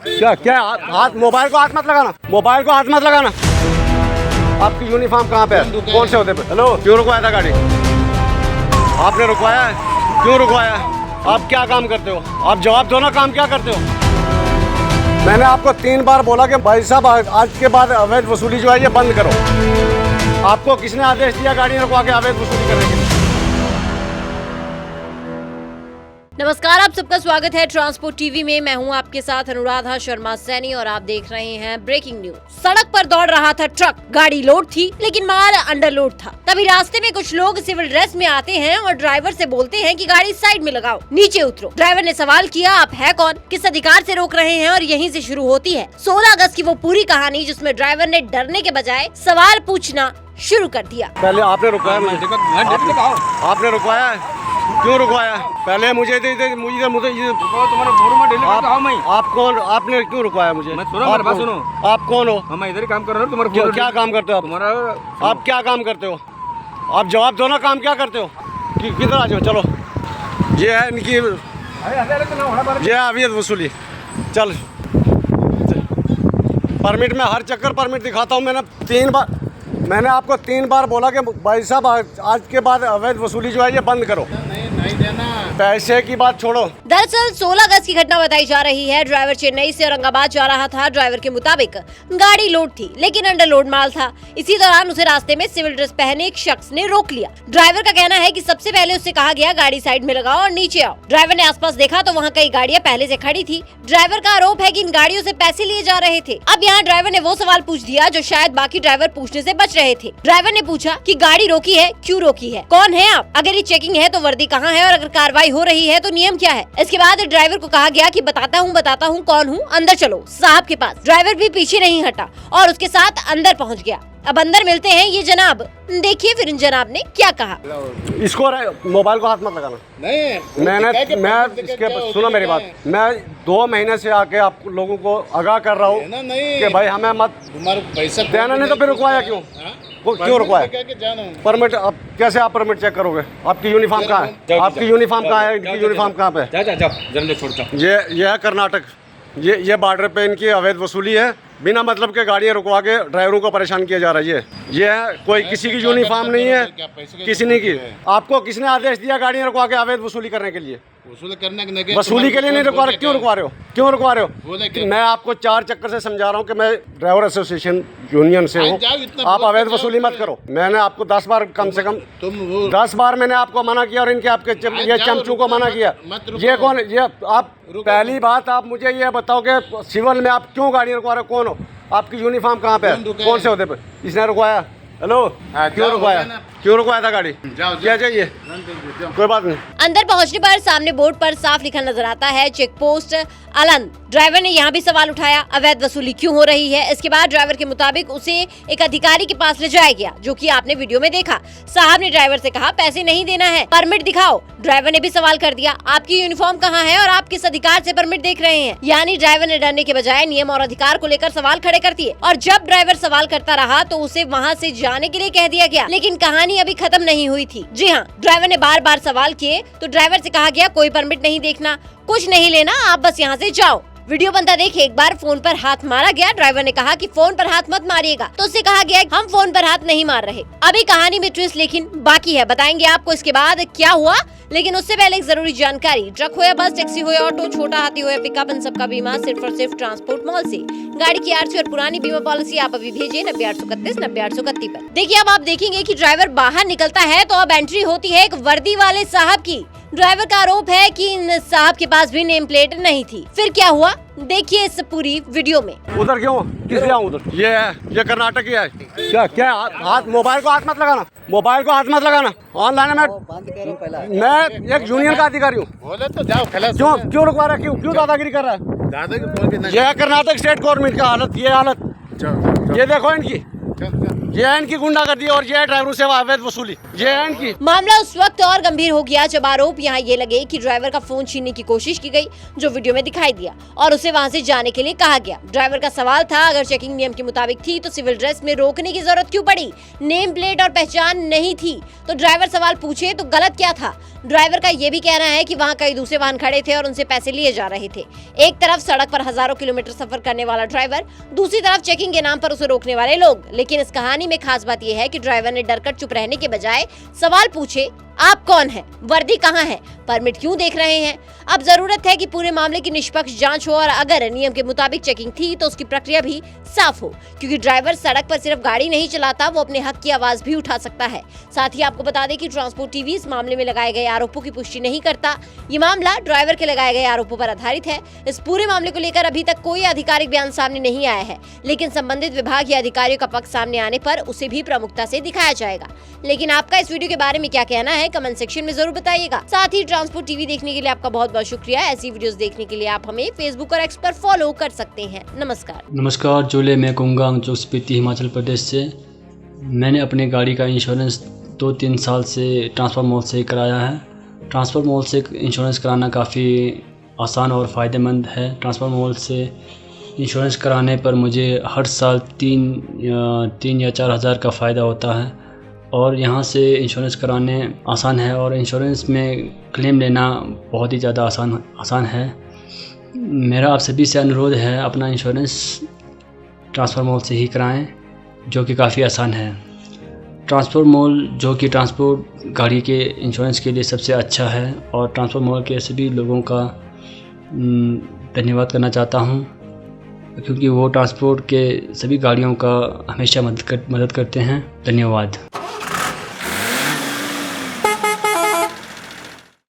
क्या हाथ मोबाइल को हाथ मत लगाना, मोबाइल को हाथ मत लगाना। आपकी यूनिफॉर्म कहाँ पे है? कौन से होते पे? हेलो, क्यों रुकवाया था गाड़ी? आपने रुकवाया है? क्यों रुकवाया? आप क्या काम करते हो? आप जवाब दो ना, काम क्या करते हो? मैंने आपको 3 बार बोला कि भाई साहब आज के बाद अवैध वसूली जो है ये बंद करो। आपको किसने आदेश दिया गाड़ी रुकवा के अवैध वसूली करने के लिए? नमस्कार, आप सबका स्वागत है ट्रांसपोर्ट टीवी में। मैं हूं आपके साथ अनुराधा शर्मा सैनी और आप देख रहे हैं ब्रेकिंग न्यूज। सड़क पर दौड़ रहा था ट्रक, गाड़ी लोड थी लेकिन माल अंडरलोड था। तभी रास्ते में कुछ लोग सिविल ड्रेस में आते हैं और ड्राइवर से बोलते हैं कि गाड़ी साइड में लगाओ, नीचे उतरो। ड्राइवर ने सवाल किया, आप है कौन, किस अधिकार से रोक रहे हैं, और यहीं से शुरू होती है 16 अगस्त की वो पूरी कहानी जिसमें ड्राइवर ने डरने के बजाय सवाल पूछना शुरू कर दिया। पहले आपने रुकवाया, आपने रुकवाया है? क्यों रुकवाया? पहले मुझे आप कौन? आपने क्यों रुकवाया मुझे? आप कौन हो? हम इधर ही काम कर रहे हो। तुम्हारा क्या काम करते हो आप? आप क्या काम करते हो? आप जवाब दो ना, काम क्या करते हो? किधर आ जाओ, चलो। ये है इनकी, ये है अवैध वसूली। चल, परमिट में हर चक्कर परमिट दिखाता हूँ। मैंने आपको 3 बार बोला कि भाई साहब आज के बाद अवैध वसूली जो है ये बंद करो। नहीं देना। पैसे की बात छोड़ो। दरअसल 16 अगस्त की घटना बताई जा रही है। ड्राइवर चेन्नई से औरंगाबाद जा रहा था। ड्राइवर के मुताबिक गाड़ी लोड थी लेकिन अंडरलोड माल था। इसी दौरान उसे रास्ते में सिविल ड्रेस पहने एक शख्स ने रोक लिया। ड्राइवर का कहना है कि सबसे पहले उससे कहा गया गाड़ी साइड में लगाओ और नीचे आओ। ड्राइवर ने आसपास देखा तो वहाँ कई गाड़ियाँ पहले से खड़ी थी। ड्राइवर का आरोप है कि इन गाड़ियों से पैसे लिए जा रहे थे। अब यहाँ ड्राइवर ने वो सवाल पूछ दिया जो शायद बाकी ड्राइवर पूछने से बच रहे थे। ड्राइवर ने पूछा कि गाड़ी रोकी है, क्यों रोकी है, कौन है आप, अगर ये चेकिंग है तो वर्दी कहाँ है, और अगर कार्रवाई हो रही है तो नियम क्या है। इसके बाद ड्राइवर को कहा गया कि बताता हूँ कौन हूँ, अंदर चलो साहब के पास। ड्राइवर भी पीछे नहीं हटा और उसके साथ अंदर पहुँच गया। अब अंदर मिलते हैं ये जनाब। देखिए फिर इन जनाब ने क्या कहा। इसको मोबाइल को हाथ मत लगाना। नहीं, मैं इसके सुनो मेरी बात। मैं 2 महीने से आके आप लोगों को आगाह कर रहा हूँ कि भाई हमें मत पैसा देना। नहीं तो फिर रुकवाया क्यों? क्यों रुकवाया? परमिट अब कैसे आप परमिट चेक करोगे? आपकी यूनिफॉर्म कहाँ है? आपकी यूनिफॉर्म कहाँ है? इनकी यूनिफॉर्म कहाँ पे? ये है कर्नाटक। ये बॉर्डर पे इनकी अवैध वसूली है। बिना मतलब के गाड़ियाँ रुकवा के ड्राइवरों को परेशान किया जा रहा है। ये है, कोई किसी की यूनिफॉर्म नहीं है, किसी ने की। आपको किसने आदेश दिया गाड़ियाँ रुकवा के अवैध वसूली करने के लिए? वसूली के लिए नहीं रुकवा रहे। क्यों रुकवा रहे हो? क्यों रुकवा रहे हो? मैं आपको 4 चक्कर से समझा रहा हूँ कि मैं ड्राइवर एसोसिएशन यूनियन से हूँ। आप अवैध वसूली मत करो। मैंने आपको 10 बार, कम से कम 10 बार मैंने आपको मना किया और इनके आपके ये चमचू को मना किया। ये कौन? ये आप पहली बात आप मुझे ये बताओ कि सिविल में आप क्यों गाड़ी रुकवा रहे हो? कौन हो? आपकी यूनिफॉर्म कहाँ पे है? कौन से होते पे? इसने रुकवाया? हेलो, क्यों रुकवाया? क्यों रुकवाया था गाड़ी? क्या चाहिए? कोई बात नहीं। अंदर पहुंचने पर सामने बोर्ड पर साफ लिखा नजर आता है चेक पोस्ट अलंद। ड्राइवर ने यहाँ भी सवाल उठाया, अवैध वसूली क्यों हो रही है। इसके बाद ड्राइवर के मुताबिक उसे एक अधिकारी के पास ले जाया गया, जो कि आपने वीडियो में देखा। साहब ने ड्राइवर से कहा पैसे नहीं देना है, परमिट दिखाओ। ड्राइवर ने भी सवाल कर दिया, आपकी यूनिफॉर्म कहाँ है और आप किस अधिकार से परमिट देख रहे हैं। यानी ड्राइवर ने डरने के बजाय नियम और अधिकार को लेकर सवाल खड़े कर दिए। और जब ड्राइवर सवाल करता रहा तो उसे वहाँ से जाने के लिए कह दिया गया। लेकिन कहानी अभी खत्म नहीं हुई थी। जी हाँ, ड्राइवर ने बार बार सवाल किए तो ड्राइवर से कहा गया कोई परमिट नहीं देखना, कुछ नहीं लेना, आप बस यहाँ से जाओ। वीडियो बनता देखे एक बार फोन पर हाथ मारा गया। ड्राइवर ने कहा कि फोन पर हाथ मत मारिएगा, तो उससे कहा गया हम फोन पर हाथ नहीं मार रहे। अभी कहानी में ट्विस्ट लेकिन बाकी है, बताएंगे आपको इसके बाद क्या हुआ। लेकिन उससे पहले एक जरूरी जानकारी, ट्रक हो या बस, टैक्सी हो या ऑटो, छोटा हाथी हो या पिकअप, इन सबका बीमा सिर्फ और सिर्फ ट्रांसपोर्ट मॉल से। गाड़ी की आरसी और पुरानी बीमा पॉलिसी आप अभी भेजिए 90 831 90 831 पर। देखिए अब आप देखेंगे कि ड्राइवर बाहर निकलता है तो अब एंट्री होती है एक वर्दी वाले साहब की। ड्राइवर का आरोप है कि इन साहब के पास भी नेम प्लेट नहीं थी। फिर क्या हुआ देखिए इस पूरी वीडियो में। उधर क्यों? किस लिए आऊँ उधर? ये कर्नाटक ही है। क्या हाथ मोबाइल को हाथ मत लगाना, मोबाइल को हाथ मत लगाना। ऑनलाइन मैं एक यूनियन का अधिकारी हूँ। बोले तो जाओ। क्यों रुकवा रहा है? क्यों दादागिरी कर रहा है? ये कर्नाटक स्टेट गवर्नमेंट का हालत, ये हालत ये देखो इनकी। ये है इनकी गुंडागर्दी और ये है ड्राइवरों से अवैध वसूली, ये है इनकी। मामला उस वक्त और गंभीर हो गया जब आरोप यहाँ ये लगे कि ड्राइवर का फोन छीनने की कोशिश की गई, जो वीडियो में दिखाई दिया, और उसे वहाँ से जाने के लिए कहा गया। ड्राइवर का सवाल था, अगर चेकिंग नियम के मुताबिक थी तो सिविल ड्रेस में रोकने की जरूरत क्यों पड़ी? नेम प्लेट और पहचान नहीं थी तो ड्राइवर सवाल पूछे तो गलत क्या था? ड्राइवर का ये भी कहना है कि वहाँ कई दूसरे वाहन खड़े थे और उनसे पैसे लिए जा रहे थे। एक तरफ सड़क पर हजारों किलोमीटर सफर करने वाला ड्राइवर, दूसरी तरफ चेकिंग के नाम पर उसे रोकने वाले लोग। लेकिन इस कहानी में खास बात यह है कि ड्राइवर ने डरकर चुप रहने के बजाय सवाल पूछे, आप कौन हैं? वर्दी कहाँ है? परमिट क्यों देख रहे हैं? अब जरूरत है कि पूरे मामले की निष्पक्ष जांच हो और अगर नियम के मुताबिक चेकिंग थी तो उसकी प्रक्रिया भी साफ हो, क्योंकि ड्राइवर सड़क पर सिर्फ गाड़ी नहीं चलाता, वो अपने हक की आवाज भी उठा सकता है। साथ ही आपको बता दें कि ट्रांसपोर्ट टीवी इस मामले में लगाए गए आरोपों की पुष्टि नहीं करता। ये मामला ड्राइवर के लगाए गए आरोपों पर आधारित है। इस पूरे मामले को लेकर अभी तक कोई आधिकारिक बयान सामने नहीं आया है, लेकिन संबंधित विभाग या अधिकारियों का पक्ष सामने आने पर उसे भी प्रमुखता से दिखाया जाएगा। लेकिन आपका इस वीडियो के बारे में क्या कहना है, कमेंट सेक्शन में जरूर बताइएगा। साथ ही ट्रांसपोर्ट टीवी देखने के लिए आपका बहुत बहुत शुक्रिया। ऐसी वीडियोस देखने के लिए आप हमें फेसबुक और एक्स पर फॉलो कर सकते हैं। नमस्कार। जोले में कुंगांग जो स्पीति हिमाचल प्रदेश से। मैंने अपनी गाड़ी का इंश्योरेंस 2-3 साल से ट्रांसपोर्ट मॉल से कराया है। ट्रांसपोर्ट मॉल से इंश्योरेंस कराना काफ़ी आसान और फ़ायदेमंद है। ट्रांसपोर्ट मॉल से इंश्योरेंस कराने पर मुझे हर साल 3 या 4 हज़ार का फ़ायदा होता है और यहाँ से इंश्योरेंस कराने आसान है और इंश्योरेंस में क्लेम लेना बहुत ही ज़्यादा आसान है। मेरा आप सभी से अनुरोध है, अपना इंश्योरेंस ट्रांसपोर्ट मॉल से ही कराएं, जो कि काफ़ी आसान है। ट्रांसपोर्ट मॉल जो कि ट्रांसपोर्ट गाड़ी के इंश्योरेंस के लिए सबसे अच्छा है और ट्रांसपोर्ट मॉल के सभी लोगों का धन्यवाद करना चाहता हूं, क्योंकि वो ट्रांसपोर्ट के सभी गाड़ियों का हमेशा मदद करते हैं। धन्यवाद।